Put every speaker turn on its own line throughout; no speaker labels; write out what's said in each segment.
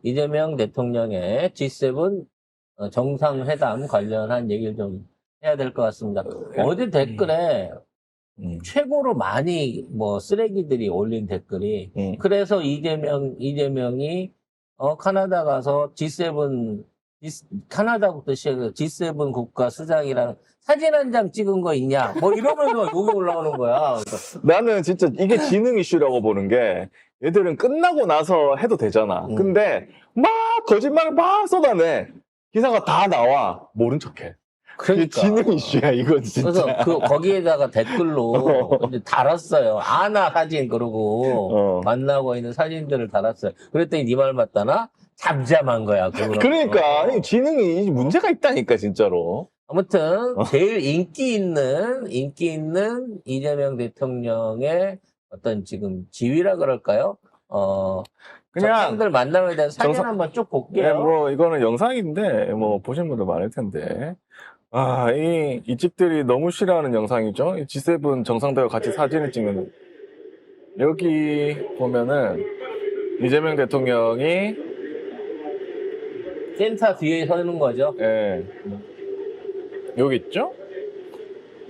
이재명 대통령의 G7 정상회담 관련한 얘기를 좀 해야 될 것 같습니다. 어제 댓글에 최고로 많이 쓰레기들이 올린 댓글이 그래서 이재명이 카나다 가서 카나다부터 시작해서 G7 국가 수장이랑 사진 한 장 찍은 거 있냐? 이러면서 욕이 올라오는 거야.
나는 진짜 이게 지능 이슈라고 보는 게 얘들은 끝나고 나서 해도 되잖아. 근데 막 거짓말을 막 쏟아내. 기사가 다 나와. 모른 척해. 그게
그러니까.
지능 이슈야, 이거 진짜.
그래서 거기에다가 댓글로 이제 달았어요. 아나 사진 그러고 만나고 있는 사진들을 달았어요. 그랬더니 네 말 맞다나? 잠잠한 거야.
그러니까 이 지능이 문제가 있다니까 진짜로.
아무튼 제일 인기 있는 이재명 대통령의 어떤 지금 지위라 그럴까요?
그냥
정상들 만남에 대한 사진 한번 쭉 볼게요.
네, 이거는 영상인데 보신 분들 많을 텐데. 이 집들이 너무 싫어하는 영상이죠. 이 G7 정상들과 같이 사진을 찍는. 여기 보면은 이재명 대통령이
센터 뒤에 서는 거죠.
예. 여기 있죠?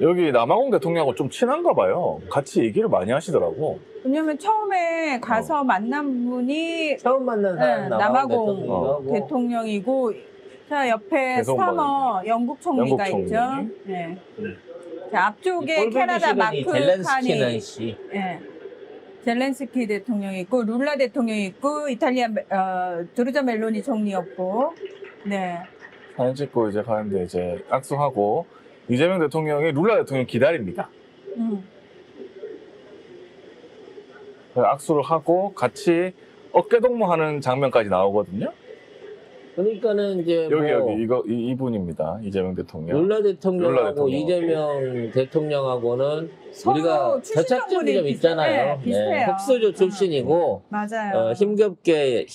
여기 남아공 대통령하고 좀 친한가 봐요. 같이 얘기를 많이 하시더라고.
왜냐면 처음에 가서 만난 분이
처음 만난 사람
남아공 대통령이고, 자 옆에
계속
스타머 영국 총리가
영국
있죠.
총리.
네. 자 앞쪽에 캐나다 마크 칸이, 네. 젤렌스키 대통령이 있고, 룰라 대통령이 있고, 이탈리아 조르자 멜로니 총리였고, 네.
사진 찍고 이제 가는데 이제 악수하고 이재명 대통령이 룰라 대통령 기다립니다. 악수를 하고 같이 어깨동무하는 장면까지 나오거든요.
그러니까는 이제
여기 이분입니다. 이재명 대통령.
룰라 대통령하고
대통령.
이재명 대통령하고는
서로
우리가 저착점이 좀 있잖아요.
네, 비슷해요.
흑수저 출신이고
맞아요.
힘겹게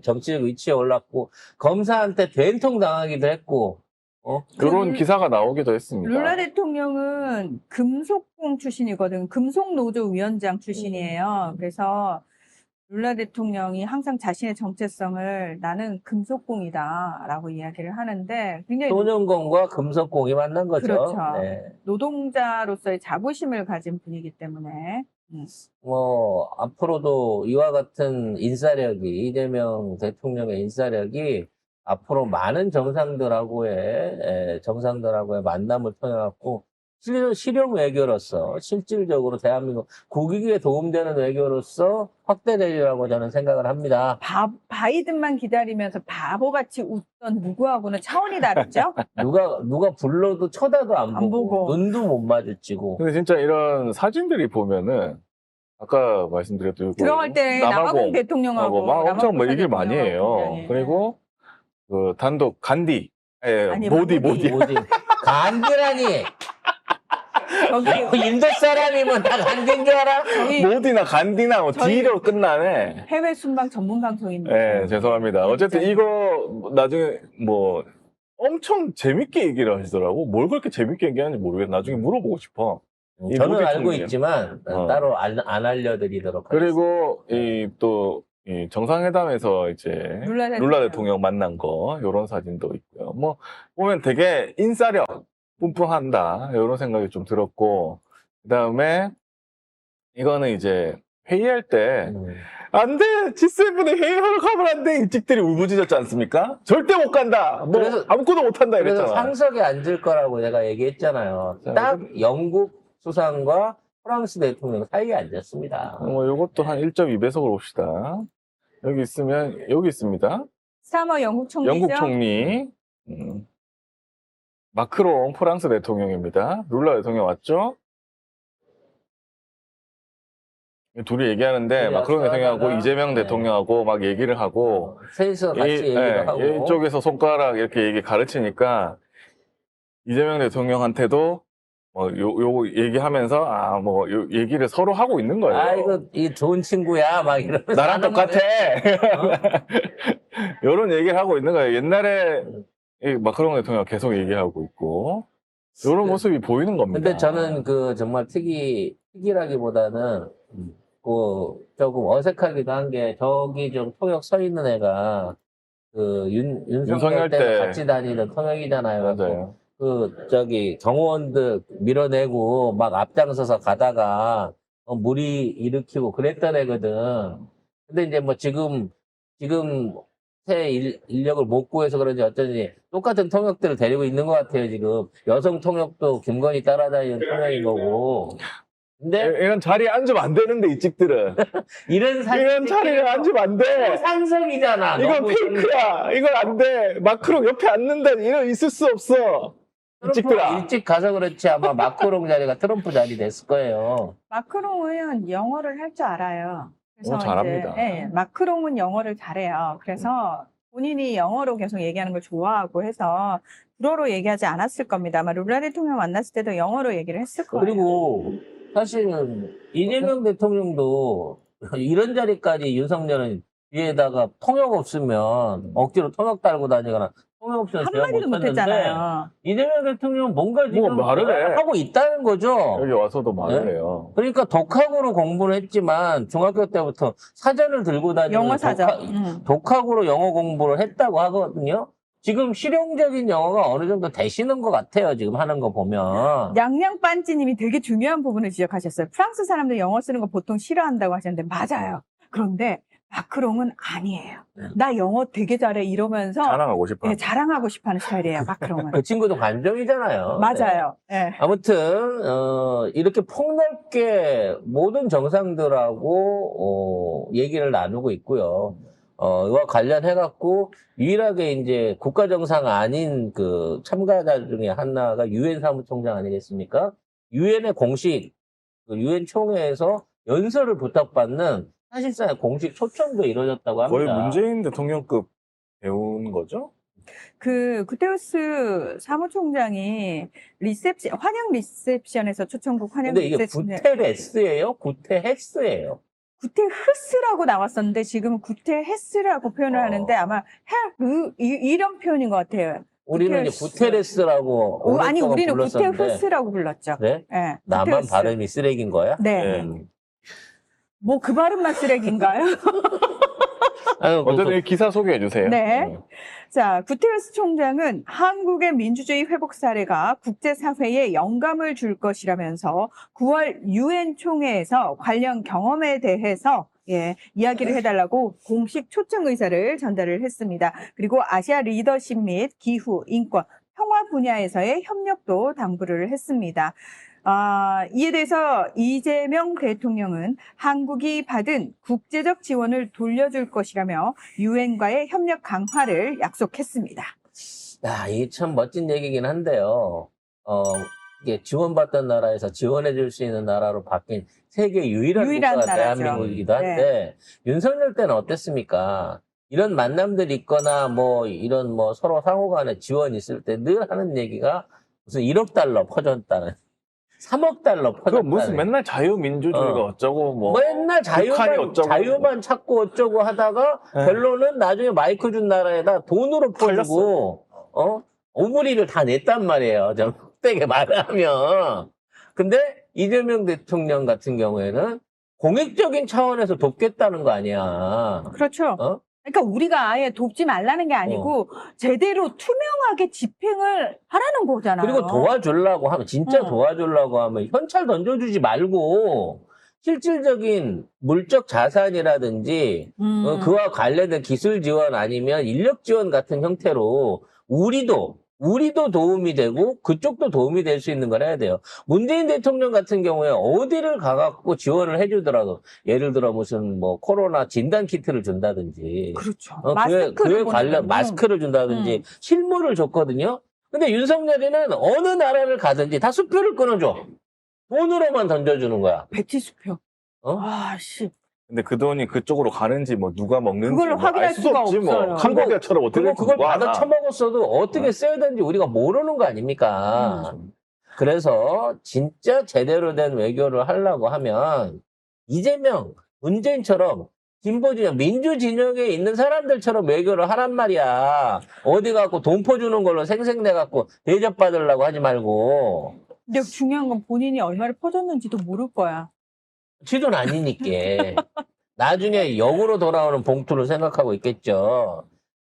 정치적 위치에 올랐고 검사한테 된통 당하기도 했고.
그런 기사가 나오기도 했습니다.
룰라 대통령은 금속공 출신이거든. 금속노조 위원장 출신이에요. 그래서 룰라 대통령이 항상 자신의 정체성을 나는 금속공이다라고 이야기를 하는데 굉장히
소년공과 금속공이 만난 거죠.
그렇죠.
네.
노동자로서의 자부심을 가진 분이기 때문에
앞으로도 이와 같은 이재명 대통령의 인사력이 앞으로 많은 정상들하고의 만남을 통해 갖고 실용 외교로서 실질적으로 대한민국 국익에 도움되는 외교로서 확대되리라고 저는 생각을 합니다.
바이든만 기다리면서 바보같이 웃던 누구하고는 차원이 다르죠?
누가 불러도 쳐다도 안
안 보고.
눈도 못 마주치고.
근데 진짜 이런 사진들이 보면은 아까 말씀드렸던
들어갈 때 남아공 대통령하고
막 엄청
남아공
얘기를 많이 해요.
대통령하고.
그리고 그 단독 간디,
아니,
모디.
간디라니. 인도 사람이면 다 간디인 줄 알아?
모디나 간디나 D로 끝나네.
해외 순방 전문 방송입니다.
네, 죄송합니다. 어쨌든 이거 나중에 엄청 재밌게 얘기를 하시더라고. 뭘 그렇게 재밌게 얘기하는지 모르겠어. 나중에 물어보고 싶어.
저는 알고 있지만 따로 안 알려드리도록
그리고 이 정상회담에서 이제 룰라 대통령 만난 거 이런 사진도 있고요. 보면 되게 인싸력 뿜뿜한다 이런 생각이 좀 들었고, 그다음에 이거는 이제 회의할 때 안 돼! G7에 회의하러 가면 안 돼! 일찍들이 울부짖었지 않습니까? 절대 못 간다!
그래서,
아무것도 못 한다!
그래서
이랬잖아.
상석에 앉을 거라고 내가 얘기했잖아요. 딱 영국 수상과 프랑스 대통령 사이에 앉았습니다.
요것도 한 1.2배속으로 봅시다. 여기 있습니다.
스타머 영국 총리죠?
영국 총리. 마크롱 프랑스 대통령입니다. 룰라 대통령 왔죠? 둘이 얘기하는데 마크롱 대통령하고 이재명 대통령하고 막 얘기를 하고
셋이서 같이 얘기를 하고
이쪽에서 손가락 이렇게 가르치니까 이재명 대통령한테도 요 얘기하면서 얘기를 서로 하고 있는 거예요.
이거 좋은 친구야 막 이러면서
나랑 똑같아. 이런 얘기를 하고 있는 거예요. 옛날에 마크롱 대통령 계속 얘기하고 있고 이런 모습이 보이는 겁니다.
근데 저는 정말 특이라기보다는 조금 어색하기도 한 게 저기 좀 통역 서 있는 애가 윤석열
윤석열
때
때.
같이 다니던 통역이잖아요.
맞아요.
경호원들 밀어내고 막 앞장서서 가다가 무리 일으키고 그랬던 애거든. 근데 이제 뭐 지금 새 인력을 못 구해서 그런지 어쩐지 똑같은 통역들을 데리고 있는 것 같아요, 지금. 여성 통역도 김건희 따라다니는 통역인 거고. 근데
이건 자리에 앉으면 안 되는데, 이 찍들은.
이런
이건 자리에 앉으면 안 돼.
상성이잖아.
이건
너무
페이크야. 이건 안 돼. 마크롱 옆에 앉는다. 이런 있을 수 없어. 이 찍들아.
트럼프가 일찍 가서 그렇지 아마 마크롱 자리가 트럼프 자리 됐을 거예요.
마크롱은 영어를 할 줄 알아요.
잘합니다.
네, 마크롱은 영어를 잘해요. 그래서 본인이 영어로 계속 얘기하는 걸 좋아하고 해서 불어로 얘기하지 않았을 겁니다. 아마 룰라 대통령 만났을 때도 영어로 얘기를 했을 거예요.
그리고 사실은 이재명 대통령도 이런 자리까지 윤석열은 뒤에다가 통역 없으면 억지로 통역 달고 다니거나 통역 없으면 제가
한마디도
못했는데
못했잖아요.
이재명 대통령은 뭔가 지금
말을 해.
하고 있다는 거죠.
여기 와서도 말을
네?
해요.
그러니까 독학으로 공부를 했지만 중학교 때부터 사전을 들고 다니는
영어 사전.
독학으로 영어 공부를 했다고 하거든요. 지금 실용적인 영어가 어느 정도 되시는 것 같아요. 지금 하는 거 보면.
냥냥빤찌님이 되게 중요한 부분을 지적하셨어요. 프랑스 사람들 영어 쓰는 거 보통 싫어한다고 하셨는데 맞아요. 그런데 마크롱은 아니에요. 나 영어 되게 잘해 이러면서
자랑하고 싶어.
네, 자랑하고 싶어하는 스타일이에요. 마크롱은.
그 친구도 관종이잖아요.
맞아요. 네.
아무튼 이렇게 폭넓게 모든 정상들하고 얘기를 나누고 있고요. 이와 관련해 갖고 유일하게 이제 국가 정상 아닌 그 참가자 중에 하나가 유엔 사무총장 아니겠습니까? 유엔의 공식 유엔 총회에서 연설을 부탁받는 사실상 공식 초청도 이루어졌다고 합니다.
거의 문재인 대통령급 배운 거죠?
그 구테우스 사무총장이 환영 리셉션에서 초청국 환영
근데 이게
리셉션
구테레스예요? 구테헤스예요?
구테흐스라고 나왔었는데 지금은 구테헤스라고 표현을 하는데 아마 이런 표현인 것 같아요.
우리는 이제 구테레스라고
아니 우리는
불렀었는데.
구테흐스라고 불렀죠.
네?
네,
나만
구테흐스.
발음이 쓰레기인 거야?
네. 뭐 그 발음만 쓰레기인가요?
아유,
어쨌든 기사 소개해 주세요.
네. 자, 구테레스 총장은 한국의 민주주의 회복 사례가 국제사회에 영감을 줄 것이라면서 9월 유엔 총회에서 관련 경험에 대해서 이야기를 해달라고 공식 초청 의사를 전달을 했습니다. 그리고 아시아 리더십 및 기후, 인권, 평화 분야에서의 협력도 당부를 했습니다. 이에 대해서 이재명 대통령은 한국이 받은 국제적 지원을 돌려줄 것이라며 유엔과의 협력 강화를 약속했습니다.
이게 참 멋진 얘기긴 한데요. 이게 지원받던 나라에서 지원해줄 수 있는 나라로 바뀐 세계 유일한 국가가
나라죠.
대한민국이기도 한데, 윤석열 때는 어땠습니까? 이런 만남들 있거나 이런 서로 상호 간에 지원이 있을 때 늘 하는 얘기가 무슨 1억 달러 퍼졌다는. 3억 달러 퍼졌다는.
무슨 맨날 자유민주주의가 어쩌고
맨날
북한이 어쩌고
자유만 찾고 어쩌고 하다가 결론은 나중에 마이크 준 나라에다 돈으로 퍼주고 오브리를 다 냈단 말이에요. 좀 흑되게 말하면. 근데 이재명 대통령 같은 경우에는 공익적인 차원에서 돕겠다는 거 아니야.
그렇죠. 그러니까 우리가 아예 돕지 말라는 게 아니고 제대로 투명하게 집행을 하라는 거잖아요.
그리고 도와주려고 하면 진짜 도와주려고 하면 현찰 던져주지 말고 실질적인 물적 자산이라든지 그와 관련된 기술 지원 아니면 인력 지원 같은 형태로 우리도 도움이 되고 그쪽도 도움이 될 수 있는 걸 해야 돼요. 문재인 대통령 같은 경우에 어디를 가갖고 지원을 해주더라도 예를 들어 무슨 코로나 진단 키트를 준다든지
그렇죠.
그에 관련 마스크를 준다든지 실무를 줬거든요. 근데 윤석열이는 어느 나라를 가든지 다 수표를 끊어줘. 돈으로만 던져주는 거야.
백지수표. 씨.
근데 그 돈이 그쪽으로 가는지 누가 먹는지
그걸로 확인할 수가
없지
없어요.
캄보디아처럼 어떻게
그리고 그걸 받아
하나.
처먹었어도 어떻게 써야 되는지 우리가 모르는 거 아닙니까? 그래서 진짜 제대로 된 외교를 하려고 하면 이재명, 문재인처럼 진보진영, 민주진영에 있는 사람들처럼 외교를 하란 말이야. 어디 갖고 돈 퍼주는 걸로 생색내갖고 대접받으려고 하지 말고.
근데 중요한 건 본인이 얼마를 퍼줬는지도 모를 거야.
지도는 아니니까. 나중에 역으로 돌아오는 봉투를 생각하고 있겠죠.